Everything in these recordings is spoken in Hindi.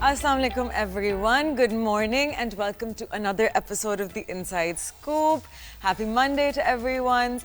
Assalamu alaikum everyone. Good morning and welcome to another episode of the Inside Scoop. Happy Monday to everyone.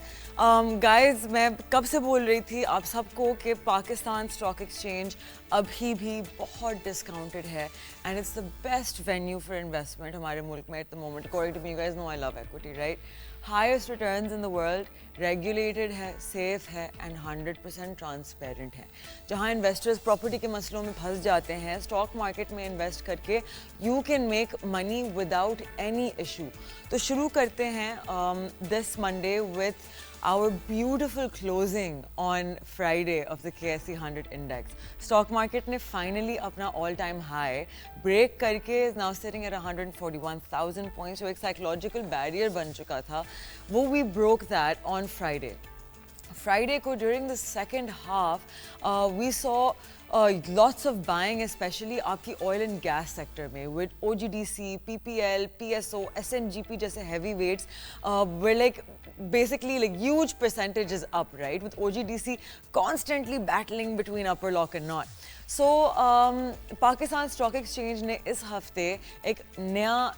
Guys, मैं कब से बोल रही थी आप सबको कि पाकिस्तान स्टॉक एक्सचेंज अभी भी बहुत डिस्काउंटेड है and it's the best venue for investment हमारे मुल्क में at the moment. According to me, you guys know I love equity, right? Highest returns in the world, regulated है, safe है and 100% transparent है. जहाँ investors property के मसलों में फंस जाते हैं, stock market में invest करके you can make money without any issue. तो शुरू करते हैं this Monday with our beautiful closing on Friday of the KSE 100 index. Stock market ने finally अपना all-time high break करके is now sitting at 141,000 points. जो एक psychological barrier बन चुका था, वो we broke that on Friday. Friday को during the second half, we saw lots of buying, especially आपकी oil and gas sector में, with OGDC, PPL, PSO, SNGP जैसे heavy weights were like basically like huge percentages up, right? With OGDC constantly battling between upper lock and not. So Pakistan stock exchange ने इस हफ्ते एक नया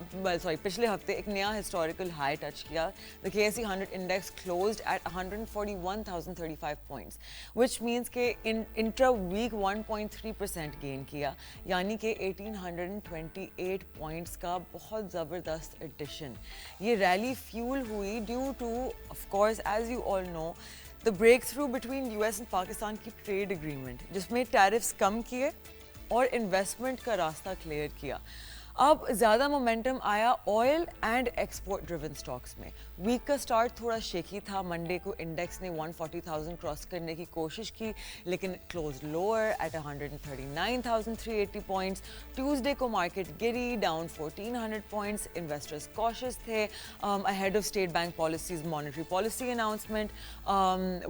पिछले हफ्ते एक नया हिस्टोरिकल हाई टच किया. The KSE 100 index closed eight 141,035 points, which means के इंट्रा वीक 1.3% गेन किया, यानी कि 1828 पॉइंट्स का बहुत ज़बरदस्त एडिशन. ये रैली फ्यूल हुई due to of course as you all know the breakthrough between US and Pakistan की trade agreement, जिसमें tariffs कम किए और investment का रास्ता clear किया. अब ज़्यादा मोमेंटम आया oil and export driven stocks में. वीक का स्टार्ट थोड़ा शेकी था. मंडे को इंडेक्स ने 140,000 क्रॉस करने की कोशिश की, लेकिन close lower eight 139,380 points. Tuesday को मार्केट गिरी डाउन 1,400 पॉइंट्स. इन्वेस्टर्स कॉशियस थे ahead of state bank policies monetary policy announcement.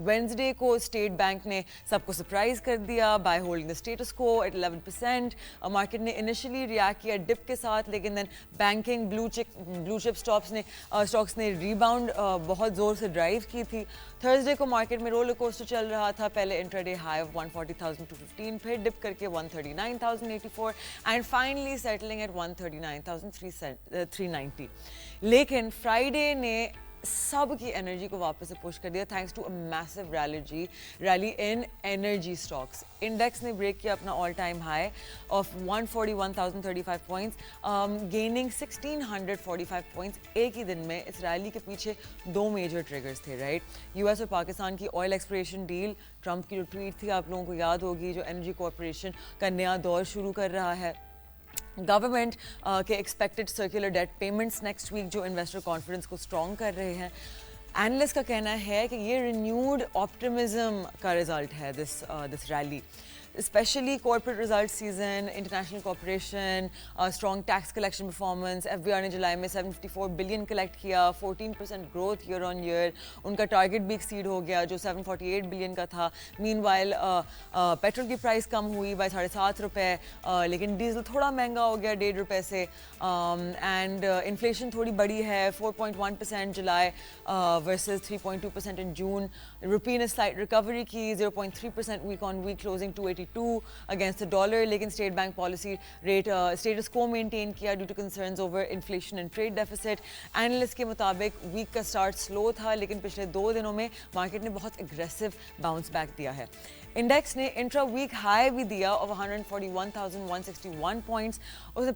Wednesday को स्टेट बैंक ने सबको सरप्राइज कर दिया बाय होल्डिंग द स्टेटस को एट 11%. मार्केट ने इनिशियली रिएक्ट किया डिप के साथ, लेकिन then banking blue chip stocks ने रीबाउंड बहुत जोर से ड्राइव की थी. थर्सडे को मार्केट में रोलर कोस्टर चल रहा था. पहले इंट्राडे हाई ऑफ 140,215, फिर डिप करके 139,084 एंड फाइनली सेटलिंग एट 139,390. लेकिन फ्राइडे ने सब की एनर्जी को वापस से पुश कर दिया thanks to a massive rally in energy stocks. Index ने ब्रेक किया अपना all time high of 141,035 points, gaining 1,645 points एक ही दिन में. इस रैली के पीछे दो मेजर ट्रिगर्स थे, राइट? यूएस और पाकिस्तान की ऑयल एक्सप्लोरेशन डील, ट्रंप की जो ट्वीट थी आप लोगों को याद होगी, जो एनर्जी कॉरपोरेशन का नया दौर शुरू कर रहा है. गवर्नमेंट के expected circular debt payments next week जो इन्वेस्टर कॉन्फिडेंस को स्ट्रॉन्ग कर रहे हैं. एनालिस्ट का कहना है कि ये रिन्यूड ऑप्टिमिज्म का रिजल्ट है this rally. Especially corporate results season, international cooperation, strong tax collection performance. FBR ने जुलाई में 754 बिलियन कलेक्ट किया, 14% ग्रोथ ईयर ऑन ईयर. उनका टारगेट भी एक्सीड हो गया जो 748 बिलियन का था. मीनवाइल पेट्रोल की प्राइस कम हुई बाय ₹7.5, लेकिन डीजल थोड़ा महंगा हो गया ₹1.5 से. एंड इन्फ्लेशन थोड़ी बड़ी है, 4.1% जुलाई वर्सेस 3.2% इन जून. रुपी ने स्लाइट रिकवरी की, 0.3% week on week closing 282 against the dollar. लेकिन State Bank policy rate status को मेंटेन किया due to concerns over inflation and trade deficit. Analyst के मुताबिक वीक का स्टार्ट स्लो था, लेकिन पिछले 2 दिनों में मार्केट ने बहुत एग्रेसिव बाउंस बैक दिया है. इंडेक्स ने इंट्रा वीक हाई भी दिया ऑफ 141,161 पॉइंट्स. उसने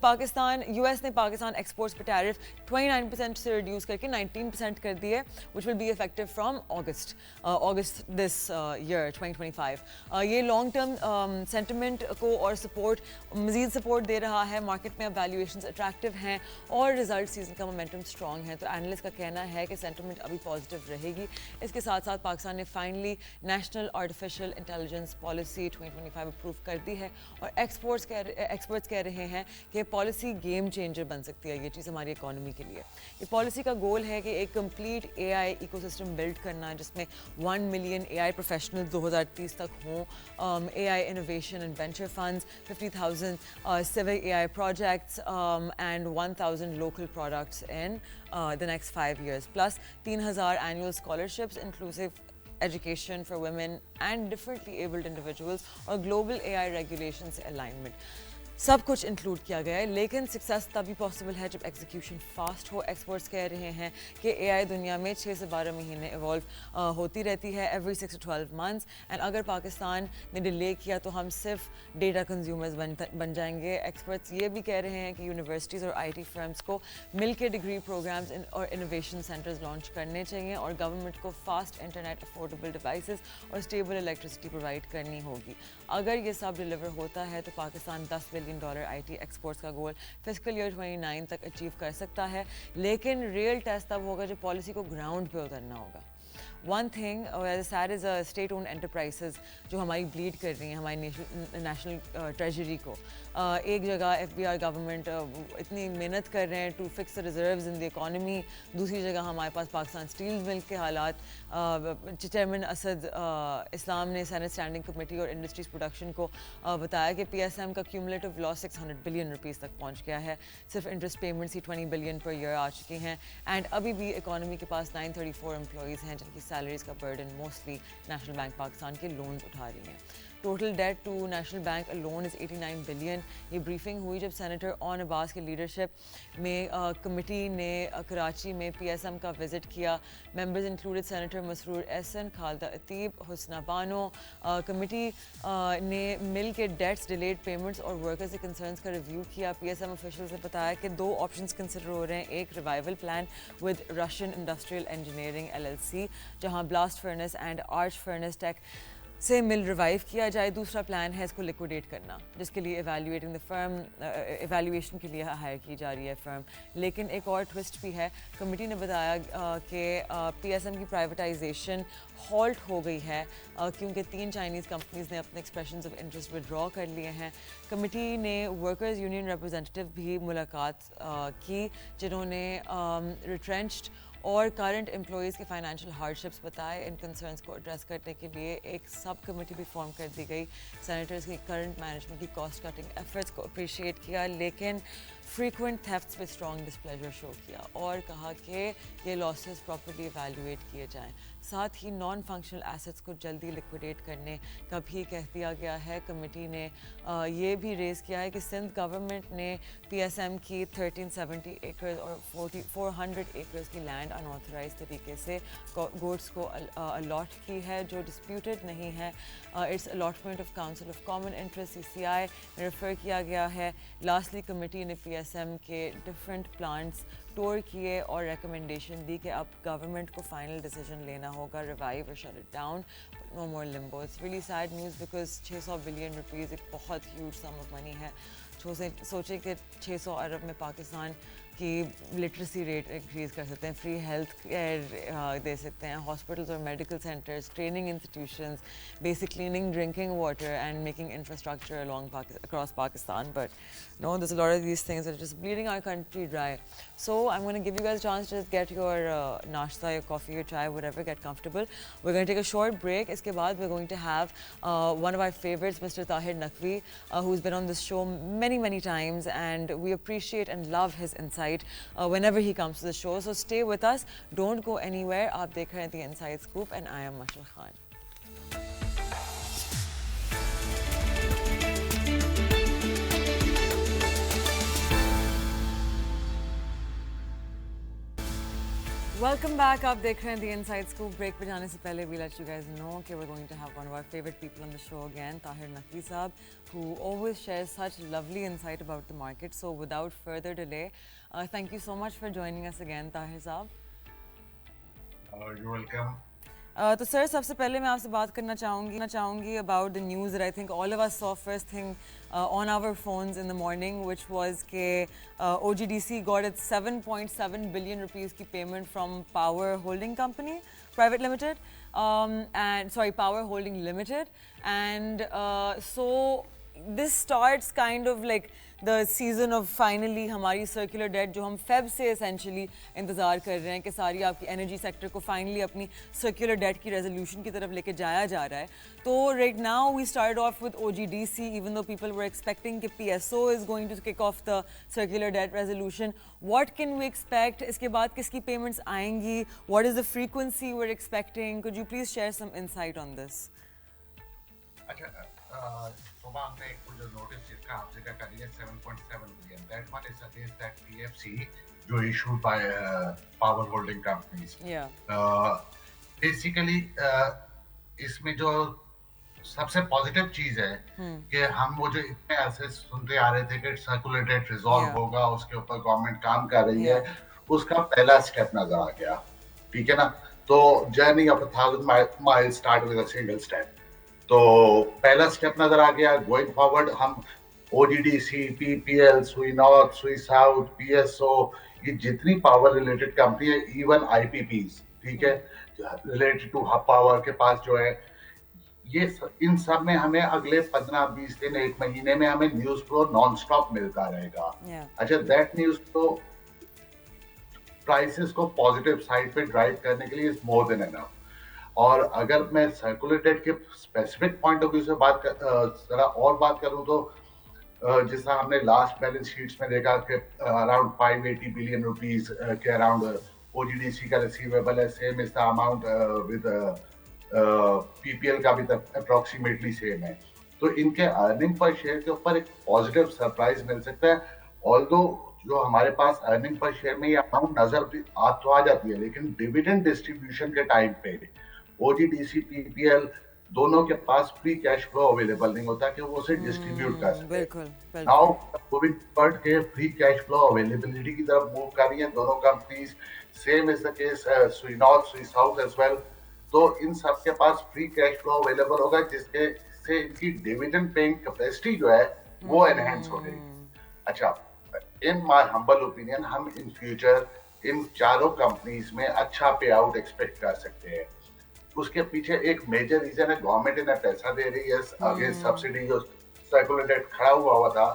यूएस ने पाकिस्तान एक्सपोर्ट्स पर टैरिफ 29% से रिड्यूस करके 19% कर दिए, which will be effective from August this year 2025. ये लॉन्ग टर्म सेंटिमेंट को और मजीद सपोर्ट दे रहा है. मार्केट में अब वैल्यूएशंस अट्रैक्टिव हैं और रिजल्ट सीजन का मोमेंटम स्ट्रॉन्ग है. तो एनालिस्ट का कहना है कि सेंटिमेंट अभी पॉजिटिव रहेगी. इसके साथ साथ पाकिस्तान ने finally national artificial intelligence policy 2025 approve कर दी है और एक्सपर्ट्स कह रहे हैं कि पॉलिसी गेम चेंजर बन सकती है ये चीज़ हमारी इकोनॉमी के लिए. ये पॉलिसी का गोल है कि एक कंप्लीट AI इकोसिस्टम बिल्ड करना जिसमें 1 मिलियन AI प्रोफेशनल्स 2030 तक हों. AI innovation and venture funds, 50,000 civic AI projects, and 1,000 local products in the next 5 years. Plus 3,000 annual scholarships, inclusive education for women and differently abled individuals, or global AI regulations alignment. सब कुछ इंक्लूड किया गया है, लेकिन सक्सेस तभी पॉसिबल है जब एग्जीक्यूशन फास्ट हो। एक्सपर्ट्स कह रहे हैं कि एआई दुनिया में 6 से 12 महीने इवॉल्व होती रहती है, एवरी 6 to 12 मंथ्स। एंड अगर पाकिस्तान ने डिले किया तो हम सिर्फ डेटा कंज्यूमर्स बन जाएंगे। एक्सपर्ट्स ये भी कह रहे हैं कि यूनिवर्सिटीज़ और आईटी फर्म्स को मिल के डिग्री प्रोग्राम्स और इनोवेशन सेंटर्स लॉन्च करने चाहिए, और गवर्नमेंट को फास्ट इंटरनेट, अफोर्डेबल डिवाइसेस और स्टेबल इलेक्ट्रिसिटी प्रोवाइड करनी होगी। अगर ये सब डिलीवर होता है तो पाकिस्तान $10 बिलियन आईटी एक्सपोर्ट्स का गोल फिस्कल ईयर 29 तक अचीव कर सकता है। लेकिन रियल टेस्ट तब होगा जब पॉलिसी को ग्राउंड पे उतरना होगा। One thing sad is state own enterprises जो हमारी ब्लीड कर रही हैं हमारी नेशनल ट्रेजरी को। एक जगह एफबीआई गवर्नमेंट इतनी मेहनत कर रहे हैं to fix the reserves in the economy, दूसरी जगह हमारे पास पाकिस्तान स्टील मिल के हालात। चेयरमैन असद इस्लाम ने सेनेट स्टैंडिंग कमेटी और इंडस्ट्रीज प्रोडक्शन को बताया कि पीएसएम का क्यूमुलेटिव लॉस 600 बिलियन रुपीज़ तक पहुंच गया है। सिर्फ इंटरेस्ट पेमेंट्स ही 20 बिलियन पर ईयर आ चुकी हैं। एंड अभी भी इकॉनमी के पास 934 एम्प्लॉयज़ हैं जिनकी सैलरीज का burden mostly National Bank Pakistan के लोन्स उठा रही हैं। Total debt to National Bank loan is 89 billion. ये ब्रीफिंग हुई जब सेनेटर ऑन अब्बास की लीडरशिप में कमेटी ने कराची में पीएसएम का विजिट किया। Members included senator Masroor Ahsan, Khalida Ateeb, Husna Bano. Committee ने मिल के डेट्स, डिलेड पेमेंट्स और वर्कर्स के कंसर्न्स का रिव्यू किया। पीएसएम ऑफिशियल्स ने बताया कि 2 ऑप्शंस कंसिडर हो रहे हैं। एक revival plan with Russian industrial engineering LLC, जहां blast furnace and arch furnace tech से मिल रिवाइव किया जाए। दूसरा प्लान है इसको लिक्विडेट करना, जिसके लिए एवेल्युएटिंग द फर्म, एवेल्युएशन के लिए हायर की जा रही है फर्म। लेकिन एक और ट्विस्ट भी है। कमेटी ने बताया कि पीएसएम की प्राइवेटाइजेशन हॉल्ट हो गई है क्योंकि 3 चाइनीज़ कंपनीज ने अपने एक्सप्रेशंस ऑफ इंटरेस्ट विड्रॉ कर लिए हैं। कमेटी ने वर्कर्स यूनियन रिप्रेजेंटेटिव भी मुलाकात की, जिन्होंने रिट्रेंच्ड और करंट एम्प्लॉयज़ के फाइनेंशियल हार्डशिप्स बताए। इन कंसर्न्स को एड्रेस करने के लिए एक सब कमेटी भी फॉर्म कर दी गई। सेनेटर्स की करंट मैनेजमेंट की कॉस्ट कटिंग एफर्ट्स को अप्रिशिएट किया, लेकिन फ्रीक्वेंट थेफ्ट्स पे स्ट्रॉन्ग डिस्प्लेजर शो किया और कहा कि ये लॉसेस प्रॉपर्ली एवेल्युएट किए जाएं। साथ ही नॉन फंक्शनल एसेट्स को जल्दी लिक्विडेट करने का भी कह दिया गया है। कमेटी ने ये भी रेज़ किया है कि सिंध गवर्नमेंट ने पीएसएम की 1370 एकर्स और 400 एकर्स की लैंड अनऑथराइज तरीके से गोड्स को अलॉट की है, जो डिस्प्यूटेड नहीं है। It's allotment of council of common interest CCI में रेफर किया गया है। लास्टली कमेटी ने पीएसएम के डिफरेंट प्लांट्स टूर किए और रिकमेंडेशन दी कि अब गवर्नमेंट को फाइनल डिसीजन लेना होगा, रिवाइव और shut it down, no more limbo. It's really sad news because 600 billion rupees एक बहुत ह्यूज सम ऑफ मनी है। सोचे कि 600 अरब में पाकिस्तान की लिटरेसी रेट इंक्रीज़ कर सकते हैं, फ्री हेल्थ केयर दे सकते हैं, हॉस्पिटल्स और medical centres, training institutions, basic cleaning, drinking water and making infrastructure across Pakistan. But no, there's a lot of these things that are just bleeding our country dry. So I'm going to give you guys a chance to just get your nashta, your coffee, your chai, whatever, get comfortable. We're going to take a short break. Iske baad we're going to have one of our favorites, Mr. Tahir Naqvi, who's been on this show many times, and we appreciate and love his insight whenever he comes to the show. So stay with us. Don't go anywhere. Aap dekh rahe hain The Inside Scoop, and I am Mashal Khan. Welcome back. आप देख रहे हैं The Inside Scoop. Break पे जाने से पहले we let you guys know कि we're going to have one of our favorite people on the show again, Tahir Naqvi Saab, who always shares such lovely insight about the market. So without further delay, thank you so much for joining us again, Tahir Saab. You're welcome. तो सर सबसे पहले मैं आपसे बात करना चाहूँगी about the news that I think all of us saw first thing on our phones in the morning, which was कि OGDC got its 7.7 billion rupees की payment from Power Holding Company Private Limited, Power Holding Limited, and so this starts kind of like the season of finally हमारी circular debt जो हम फेब से essentially इंतज़ार कर रहे हैं कि सारी आपकी energy sector को finally अपनी circular debt की resolution की तरफ लेके जाया जा रहा है। तो right now we started off with OGDC, even though people were expecting कि PSO is going to kick off the circular debt resolution. What can we expect? इसके बाद किसकी payments आएंगी? What is the frequency we're expecting? Could you please share some insight on this? अच्छा, सुबह हमने एक जो नोटिस जिसका आपसे क्या करी है 7.7 billion, that one is against that PFC जो issued by power holding companies. Yeah. Basically इसमें जो सबसे पॉजिटिव चीज है कि हम वो जो इतने ऐसे सुनते आ रहे थे कि सर्कुलेटेड रिजॉल्व Yeah. होगा, उसके ऊपर गवर्नमेंट काम कर रही है, Yeah. उसका पहला स्टेप नजर आ गया। ठीक है ना? तो journey of 1,000 start with a single step. तो पहला स्टेप नजर आ गया। गोइंग फॉरवर्ड हम ओजीडीसी, पीपीएल, सुई नॉर्थ, सुई साउथ, पीएसओ, ये जितनी पावर रिलेटेड कंपनी है, इवन आईपीपीज, ठीक है, रिलेटेड टू हब पावर के पास जो है, इन सब में हमें अगले 15-20 दिन, एक महीने में हमें न्यूज फ्लो नॉन स्टॉप मिलता रहेगा। Yeah. अच्छा, दैट न्यूज फ्लो प्राइसेस को पॉजिटिव साइड पे ड्राइव करने के लिए इज मोर देन एनफ। और अगर मैं सर्कुलेटेड के स्पेसिफिक पॉइंट ऑफ व्यू से जरा और बात करूं तो जिसका हमने लास्ट बैलेंस शीट्स में देखा कि अराउंड 580 बिलियन रुपीस के अराउंड ओजीडीसी का रिसीवेबल है। Same is the amount with PPL का भी अप्रोक्सीमेटली सेम है। तो इनके अर्निंग पर शेयर के ऊपर एक पॉजिटिव सरप्राइज मिल सकता है। ऑल्दो जो हमारे पास अर्निंग पर शेयर में ये अमाउंट नजर भी तो आ जाती है, लेकिन डिविडेंड डिस्ट्रीब्यूशन के टाइम पे ओजीडीसी, पीपीएल दोनों के पास फ्री कैश फ्लो अवेलेबल नहीं होता कि वो उसे डिस्ट्रीब्यूट कर सके। बिल्कुल नाउ बिल्कुल। मूविंग फॉरवर्ड के फ्री कैश फ्लो अवेलेबिलिटी की तरफ मूव कर रही हैं दोनों companies. Same is the case सुई नॉर्थ, सुई साउथ एज वेल। तो इन सब के पास फ्री कैश फ्लो अवेलेबल होगा, जिसके से इनकी डिविडेंड पेइंग कैपेसिटी जो है वो एनहेंस हो गई। अच्छा, इन माय हम्बल ओपिनियन हम इन फ्यूचर इन चारों कंपनीज में अच्छा पे आउट एक्सपेक्ट कर सकते हैं। उसके पीछे एक मेजर रीजन है, गवर्नमेंट इन्हें पैसा दे रही है अगेंस्ट सब्सिडी जो सर्कुलेटेड खड़ा हुआ था।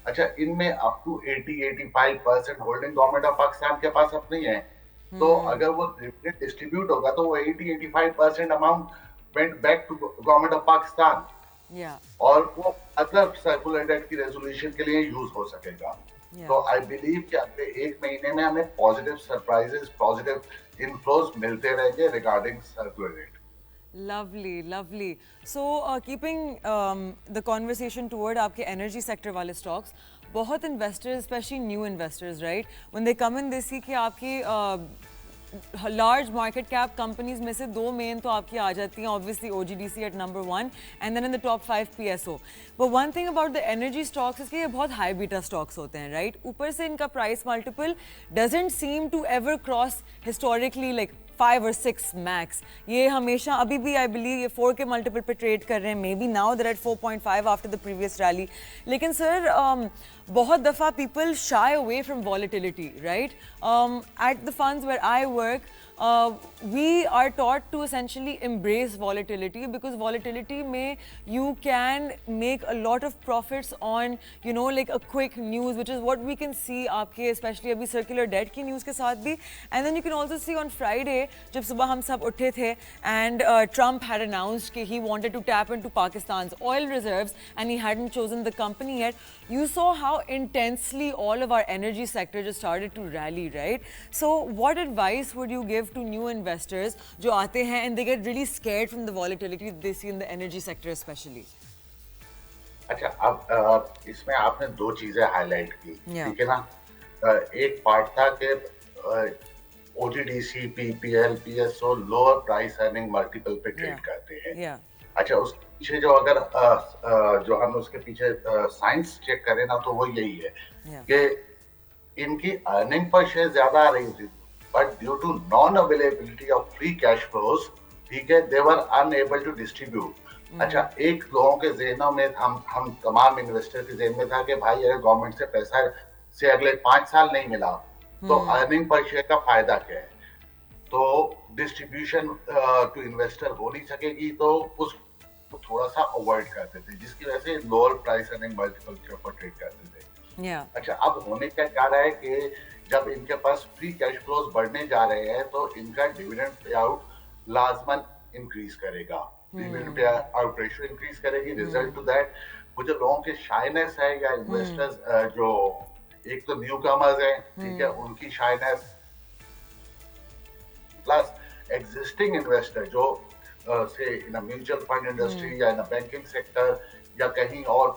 अच्छा, इनमें up to 80-85% holding government of Pakistan के पास अपनी है। तो अगर वो डिस्ट्रीब्यूट होगा तो वो 80-85% amount went back to government of Pakistan, Yeah. और वो अदर सर्कुलेटेड की रेजोल्यूशन के लिए यूज हो सकेगा। Yeah. तो आई बिलीव कि अगले एक महीने में हमें पॉजिटिव सरप्राइजेस, पॉजिटिव इनफ्लोज मिलते रहेंगे regarding circulated. Lovely, lovely. So, keeping the conversation toward आपके energy sector वाले stocks, बहुत investors, especially new investors, right? When they come in, they see कि आपकी large market cap companies में से दो main तो आपकी आ जाती हैं, obviously OGDC at number 1 and then in the top 5 PSO. But one thing about the energy stocks is कि ये बहुत high beta stocks होते हैं, right? ऊपर से इनका price multiple doesn't seem to ever cross historically like 5 or 6 max. ये हमेशा अभी भी I believe ये 4 के multiple पे trade कर रहे हैं. Maybe now they're at 4.5 after the previous rally. लेकिन sir बहुत दफ़ा people shy away from volatility, right? At the funds where I work, we are taught to essentially embrace volatility because volatility may you can make a lot of profits on like a quick news, which is what we can see आपके especially अभी circular debt की news के साथ भी, and then you can also see on Friday जब सुबह हम सब उठे थे and Trump had announced कि he wanted to tap into Pakistan's oil reserves and he hadn't chosen the company yet. You saw how intensely all of our energy sector just started to rally, right? So what advice would you give to new investors जो आते हैं and they get really scared from the volatility they see in the energy sector especially? अच्छा, अब इसमें आपने दो चीजें हाईलाइट की, ठीक है ना? एक पार्ट था कि OGDC, PPL, PSO lower price earning multiple पे ट्रेड करते हैं। अच्छा, उसके पीछे जो अगर जो हम उसके पीछे साइंस चेक करें ना, तो वो यही है कि इनकी अर्निंग पर शेयर ज्यादा आ रही थी, but due to non availability of free cash flows, ठीक है, they were unable to distribute. अच्छा, एक लोगों के जहनों में, हम तमाम इन्वेस्टर के जहन में था कि भाई अगर गवर्नमेंट से पैसा से अगले 5 साल नहीं मिला तो अर्निंग पर शेयर का फायदा क्या है? तो डिस्ट्रीब्यूशन टू इन्वेस्टर हो नहीं सकेगी, तो उस थोड़ा सा अवॉइड करते थे, जिसकी वजह से लोअर प्राइस अर्निंग मल्टीपल के ऊपर ट्रेड करते थे। अच्छा, अब होने क्या जा रहा है कि जब इनके पास फ्री कैश फ्लोज बढ़ने जा रहे हैं तो इनका डिविडेंड पे आउट लाजमन इंक्रीज करेगा, dividend pay out ratio increase करेगी। रिजल्ट टू दैट वो जो लोगों के शाइनेस है या इन्वेस्टर्स जो एक तो न्यू कमर्स हैं, ठीक है, उनकी शाइनेस प्लस एग्जिस्टिंग इन्वेस्टर जो से इन म्यूचुअल फंड इंडस्ट्री या इन बैंकिंग सेक्टर या कहीं और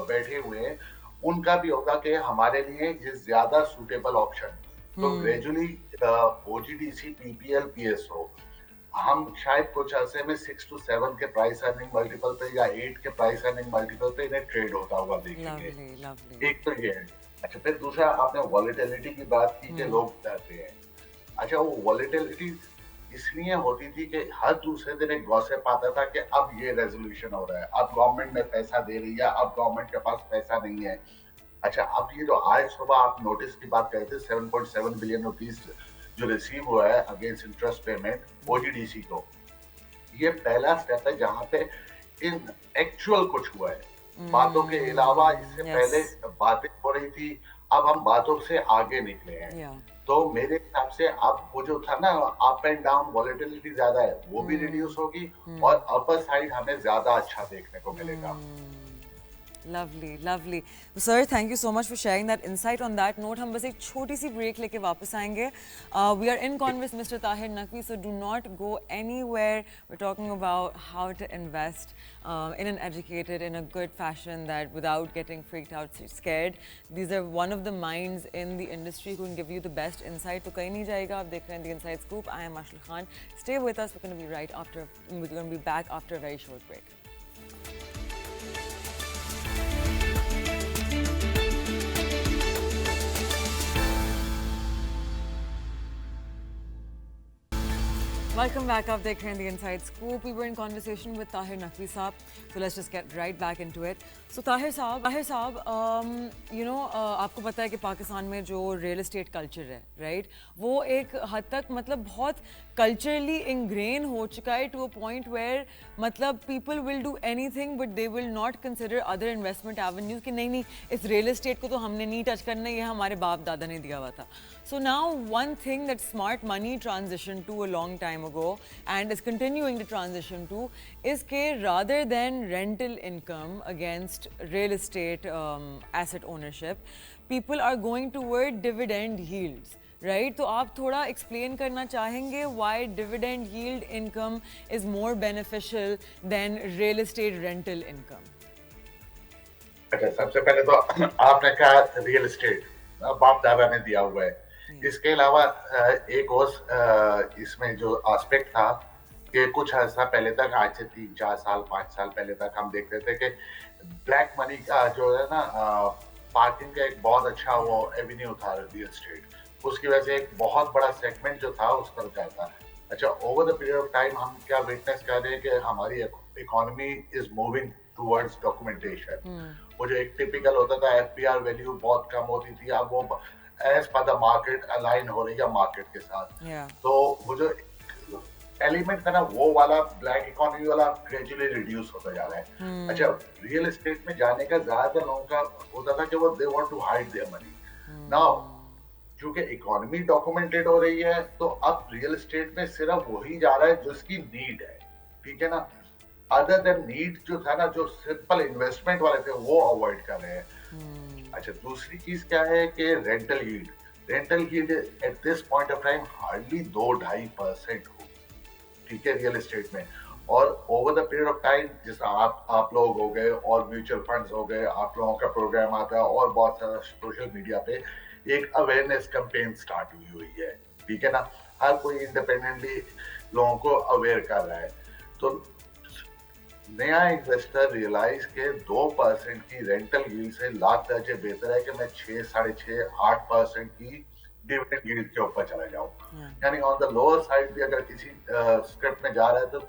बैठे हुए हैं, उनका भी होगा कि हमारे लिए ये ज्यादा सूटेबल ऑप्शन। तो ग्रेजुअली ओजीडीसी, पीपीएल, पीएसओ हम शायद कुछ अरसे में 6 to 7 के प्राइस अर्निंग मल्टीपल पे या 8 के प्राइस अर्निंग मल्टीपल पे इन्हें ट्रेड होता हुआ देखेंगे। एक तो ये है। अच्छा, फिर दूसरा आपने वॉलेटिलिटी की बात की कि लोग डरते हैं। अच्छा, वो वॉलेटिलिटी इसलिए होती थी कि हर दूसरे दिन एक गॉसिप आता था कि अब ये रेजोल्यूशन हो रहा है, अब गवर्नमेंट में पैसा दे रही है, अब गवर्नमेंट के पास पैसा नहीं है। अच्छा, अब ये जो आज सुबह आप नोटिस की बात कर रहे थे, 7.7 बिलियन रुपीस जो रिसीव हुआ है अगेंस्ट इंटरेस्ट पेमेंट ओजीडीसी को, ये पहला स्टेप है जहां पे इन एक्चुअल कुछ हुआ है। बातों के अलावा इससे पहले बातें हो रही थी, अब हम बातों से आगे निकले हैं। तो मेरे हिसाब से अब वो जो था ना अप एंड डाउन वॉलेटिलिटी ज्यादा है, वो भी रिड्यूस होगी और अपर साइड हमें ज्यादा अच्छा देखने को मिलेगा। Lovely, lovely. Sir, thank you so much for sharing that insight. On that note, हम बस एक छोटी सी break लेके वापस आएंगे. We are in conversation with Mr. Tahir Naqvi, so do not go anywhere. We're talking about how to invest in an educated, in a good fashion that without getting freaked out, scared. These are one of the minds in the industry who can give you the best insight. तो कहीं नहीं जाएगा. आप देख रहे हैं The Inside Scoop. I am Ashil Khan. Stay with us. We're going to be we're going to be back after a very short break. Welcome back. आप देख रहे हैं The Inside Scoop. We were in conversation with Tahir Naqvi साहब. So let's just get right back into it. So Tahir साहब, you know, आपको पता है कि पाकिस्तान में जो real estate culture है, right? वो एक हद तक मतलब बहुत culturally ingrained हो चुका है to a point where मतलब people will do anything but they will not consider other investment avenues कि नहीं इस real estate को तो हमने नहीं touch करना, ये हमारे बाप दादा ने दिया हुआ था. So now one thing that smart money transitioned to a long time ago and is continuing to transition to is that rather than rental income against real estate asset ownership, people are going toward dividend yields. Right? तो आप थोड़ा explain करना चाहेंगे why dividend yield income is more beneficial than real estate rental income? अच्छा, सबसे पहले तो आपने कहा रियल एस्टेट बाप दादा ने दिया हुआ है। इसके अलावा एक और इसमें जो एस्पेक्ट था कि कुछ अर्सा पहले तक, आज से 3-4 साल 5 साल पहले तक हम देख रहे थे कि ब्लैक मनी का जो है ना पार्किंग का एक बहुत अच्छा वो एवेन्यू था रियल एस्टेट, उसकी वजह से एक बहुत बड़ा सेगमेंट जो था उस तरफ जाता। अच्छा, over the period of time हम क्या विटनेस कर रहे हैं कि हमारी economy is moving towards documentation. वो जो एक टिपिकल होता था एफपीआर वैल्यू बहुत कम होती थी, अब वो as per the market align हो रही है मार्केट के साथ। तो वो जो एलिमेंट था ना वो वाला ब्लैक इकोनॉमी वाला ग्रेजुअली रिड्यूस होता जा रहा है। अच्छा, रियल एस्टेट में जाने का ज्यादातर लोगों का होता था कि वो they want to hide their money. Now क्योंकि इकोनॉमी डॉक्यूमेंटेड हो रही है तो अब रियल एस्टेट में सिर्फ वही जा रहा है जिसकी नीड है, ठीक है ना। अदर देन नीड जो था ना, जो सिंपल इन्वेस्टमेंट वाले थे वो अवॉइड कर रहे हैं। अच्छा, दूसरी चीज क्या है कि rental yield at this point of time hardly 2-2.5% हो, ठीक है, रियल एस्टेट में। और over the period of time जैसा आप लोग हो गए और म्यूचुअल फंड्स हो गए, आप लोगों का प्रोग्राम आता है और बहुत सारा सोशल मीडिया पे एक अवेयरनेस कैंपेन स्टार्ट हुई है, ठीक है ना। हर कोई इंडिपेंडेंटली लोगों को अवेयर कर रहा है। तो नया इन्वेस्टर रियलाइज के 2% की रेंटल यील्ड से लाख दर्जे बेहतर है कि मैं 6, 6.5, 8% की डिविडेंड यील्ड के ऊपर चला जाऊं। यानी ऑन द लोअर साइड भी अगर किसी स्क्रिप्ट में जा रहा है तो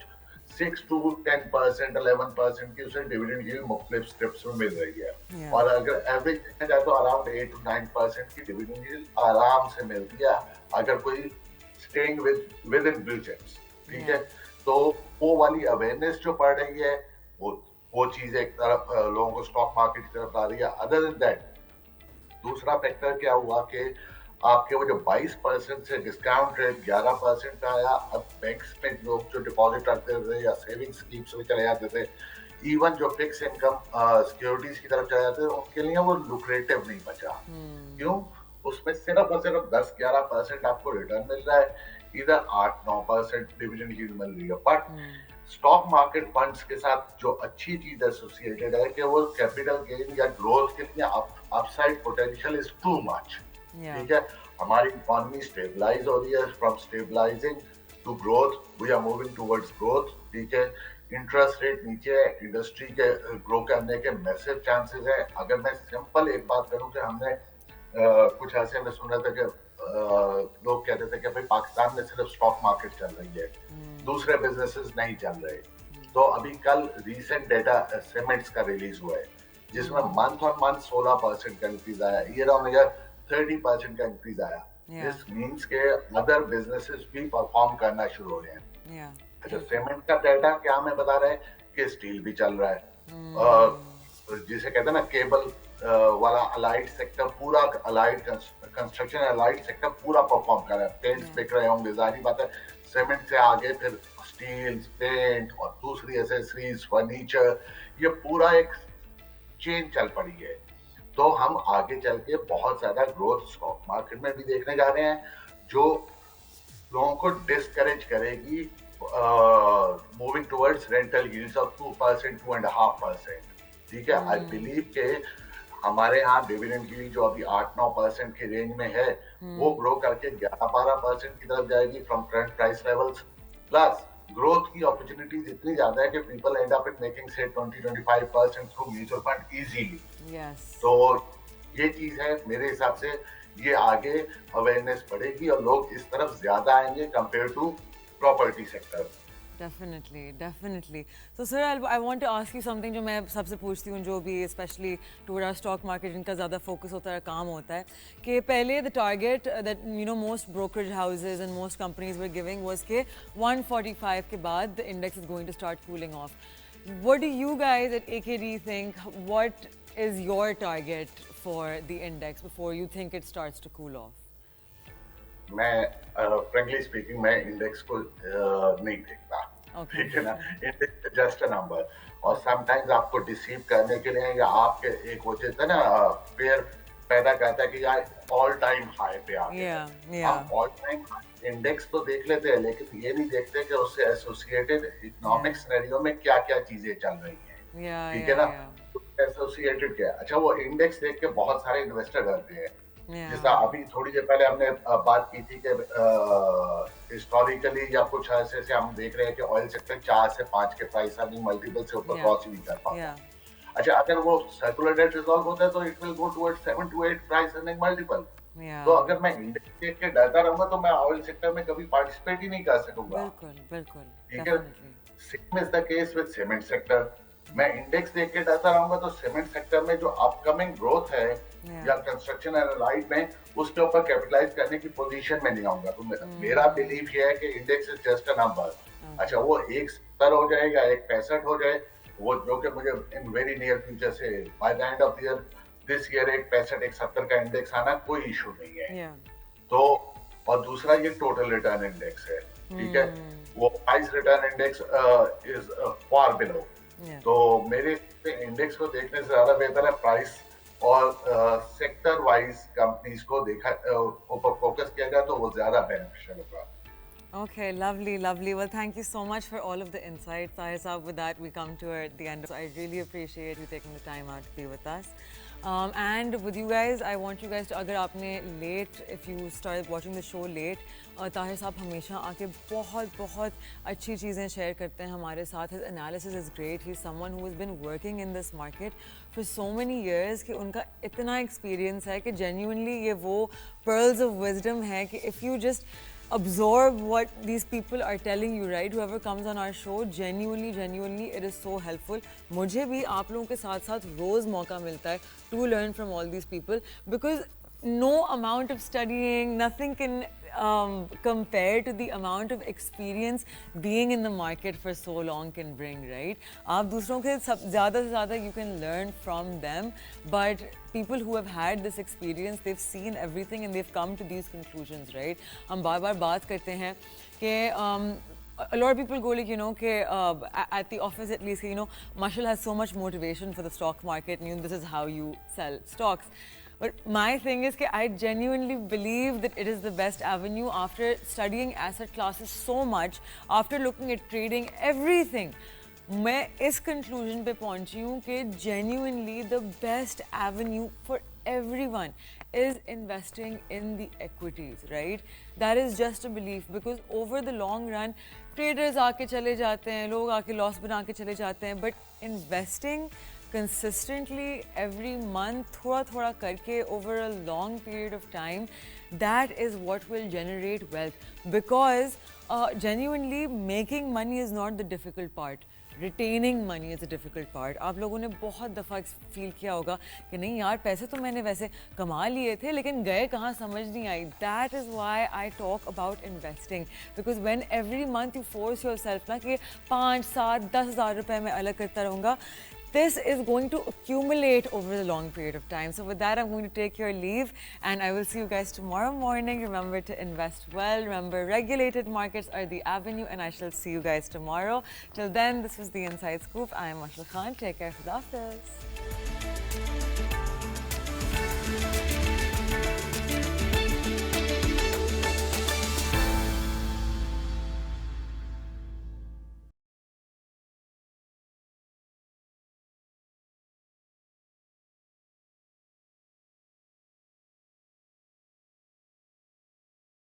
6 to 10%, 11% की उसे डिविडेंड यील्ड मुख्तलिफ स्क्रिप्ट्स में मिल रही है। और अगर एवरेज देखा जाए तो अराउंड 8 to 9% की डिविडेंड यील्ड आराम से मिलती है अगर कोई staying with in blue chips, ठीक है। तो वो वाली अवेयरनेस जो पड़ रही है वो चीज एक तरफ लोगों को स्टॉक मार्केट की तरफ ला रही है। अदर देन दैट दूसरा फैक्टर क्या हुआ कि आपके वो जो 22% से डिस्काउंट रेट 11% का आया। अब बैंक्स में लोग जो डिपॉजिट रखते थे या सेविंग्स स्कीम्स में चले जाते थे, इवन जो फिक्स इनकम सिक्योरिटीज की तरफ चले जाते थे, उनके लिए वो लुक्रेटिव नहीं बचा। क्यों? उसमें सिर्फ और सिर्फ 10-11% आपको रिटर्न मिल रहा है, इधर 8-9% डिविडेंड यील्ड मिल रही है। बट स्टॉक मार्केट फंड्स के साथ जो अच्छी चीज एसोसिएटेड है कि वो कैपिटल गेन या ग्रोथ के लिए upside potential is too much. ठीक है, हमारी इकोनॉमी स्टेबलाइज हो रही है, from stabilizing to growth we are moving towards growth. ठीक है, इंटरेस्ट रेट नीचे है, इंडस्ट्री के ग्रो करने के मैसिव चांसेस है। अगर मैं सिंपल एक बात करूं कि हमने कुछ ऐसे में सुना था कि लोग कहते थे कि भाई पाकिस्तान में सिर्फ स्टॉक मार्केट चल रही है, दूसरे बिजनेसेस नहीं चल रहे। तो अभी कल रीसेंट डेटा सीमेंट्स का रिलीज हुआ है जिसमें मंथ ऑन मंथ 16% का इंक्रीज आया, ईयर ऑन ईयर 30% का इंक्रीज आया। दिस मींस के अदर बिजनेसेस भी परफॉर्म करना शुरू हो रहे हैं। अच्छा, सीमेंट का डेटा क्या हमें बता रहा है कि स्टील भी चल रहा है, जिसे कहते हैं ना केबल वाला अलाइड सेक्टर, पूरा अलाइड कंस्ट्रक्शन अलाइड सेक्टर पूरा परफॉर्म कर रहा है। पेंट्स बिक रहे होंगे, जाहिर बात है। सीमेंट से आगे फिर स्टील, पेंट और दूसरी एसेसरीज, फर्नीचर, ये पूरा एक चेन चल पड़ी है। तो हम आगे चल के बहुत ज्यादा ग्रोथ स्टॉक मार्केट में भी देखने जा रहे हैं, जो लोगों को डिस्करेज करेगी moving towards rental yields of 2%, 2.5%। ठीक है, आई बिलीव के हमारे यहाँ डिविडेंड यील्ड जो अभी 8-9% के रेंज में है, वो ग्रो करके 11-12% की तरफ जाएगी from current price levels. Plus growth की अपॉर्चुनिटीज इतनी ज्यादा है कि people and up in making से 20-25% थ्रू म्यूचुअल फंड इजीली। तो ये चीज है मेरे हिसाब से, ये आगे अवेयरनेस बढ़ेगी और लोग इस तरफ ज्यादा आएंगे compare to property sector. Definitely, definitely. So sir, I want to ask you something जो मैं सबसे पूछती हूँ, जो भी especially toward stock market जिनका ज़्यादा focus होता है, काम होता है, कि पहले the target that most brokerage houses and most companies were giving was कि 145 के बाद the index is going to start cooling off. What do you guys at AKD think? What is your target for the index before you think it starts to cool off? मैं फ्रेंकली स्पीकिंग मैं इंडेक्स को नहीं देखता। ठीक है ना, इंडेक्स जस्ट अ नंबर, और समटाइम्स आपको डिसीव करने के लिए या आपके एक वो होता है ना फेयर पैदा करता है कि यार ऑल टाइम हाई पे आ गया। हम ऑल टाइम इंडेक्स तो देख लेते हैं, लेकिन ये नहीं देखते कि उससे एसोसिएटेड इकोनॉमिक सिनेरियो में क्या क्या चीजें चल रही हैं। ठीक है ना, एसोसिएटेड क्या है। अच्छा, वो इंडेक्स देख के बहुत सारे इन्वेस्टर डरते हैं। जैसा अभी थोड़ी देर पहले हमने बात की थी कि हिस्टोरिकली या कुछ ऐसे से हम देख रहे हैं कि ऑयल सेक्टर 4 से 5 के प्राइस अर्निंग मल्टीपल से ऊपर क्रॉस ही नहीं कर पाता। अच्छा, अगर वो सर्कुलर डेट रिजॉल्व होता है तो it will go towards 7 to 8 price earning multiple. तो अगर मैं इंडेक्स देख के डरता रहूंगा तो मैं ऑयल सेक्टर में कभी पार्टिसिपेट ही नहीं कर सकूंगा। बिल्कुल बिल्कुल, ठीक है, same is the case with cement sector. मैं इंडेक्स देख के डरता रहूंगा तो सीमेंट सेक्टर में जो अपकमिंग ग्रोथ है या कंस्ट्रक्शन एंड लाइट में, उसके ऊपर कैपिटलाइज करने की पोजीशन में नहीं आऊंगा। तो मेरा बिलीफ ये है कि index is just a number. अच्छा, वो 170 हो जाए या 165 हो जाए, वो जो कि मुझे इन वेरी नियर फ्यूचर से by the end of the year this year 165-170 का इंडेक्स आना कोई इशू नहीं है। तो और दूसरा ये टोटल रिटर्न इंडेक्स है। ठीक है, वो price return index is far below. तो मेरे इंडेक्स को देखने से ज्यादा बेहतर है प्राइस और सेक्टर वाइज कंपनीज को देखा ऊपर फोकस किया जाए तो वो ज्यादा बेनिफिशियल होगा। Okay, lovely, lovely. Well, thank you so much for all of the insights. Tahir Saab, with that, we come to the end. So I really appreciate you taking the time out to be with us. And with you guys, I want you guys to, अगर आपने late, if you started watching the show late, Tahir साहब हमेशा आके बहुत अच्छी चीज़ें शेयर करते हैं हमारे साथ. His analysis is great. He's someone who has been working in this market for so many years कि उनका इतना experience है कि genuinely ये वो pearls of wisdom है कि if you just absorb what these people are telling you, right? Whoever comes on our show, genuinely it is so helpful. मुझे भी आप लोगों के साथ रोज मौका मिलता है to learn from all these people, because no amount of studying, nothing can compare to the amount of experience being in the market for so long can bring, right? आप दूसरों के ज़्यादा से ज़्यादा you can learn from them, but people who have had this experience, they've seen everything and they've come to these conclusions, right? हम बार-बार बात करते हैं कि a lot of people go like, at the office at least, Marshall has so much motivation for the stock market and this is how you sell stocks. But my thing is that I genuinely believe that it is the best avenue after studying asset classes so much, after looking at trading, everything. मैं इस conclusion पे पहुंची हूँ कि genuinely the best avenue for everyone is investing in the equities, right? That is just a belief because over the long run, traders आके चले जाते हैं, लोग आके loss बना के चले जाते हैं, but investing consistently every month, थोड़ा करके over a long period of time, that is what will generate wealth. Because genuinely making money is not the difficult part. Retaining money is a difficult part. आप लोगों ने बहुत दफ़ा फील किया होगा कि नहीं यार पैसे तो मैंने वैसे कमा लिए थे लेकिन गए कहाँ समझ नहीं आई. That is why I talk about investing because when every month you force yourself ना कि 5, 7, 10,000 रुपए मैं अलग करता रहूँगा, this is going to accumulate over the long period of time. So with that, I'm going to take your leave and I will see you guys tomorrow morning. Remember to invest well. Remember, regulated markets are the avenue and I shall see you guys tomorrow. Till then, this was The Inside Scoop. I am Ashla Khan. Take care. Khuda Hafiz.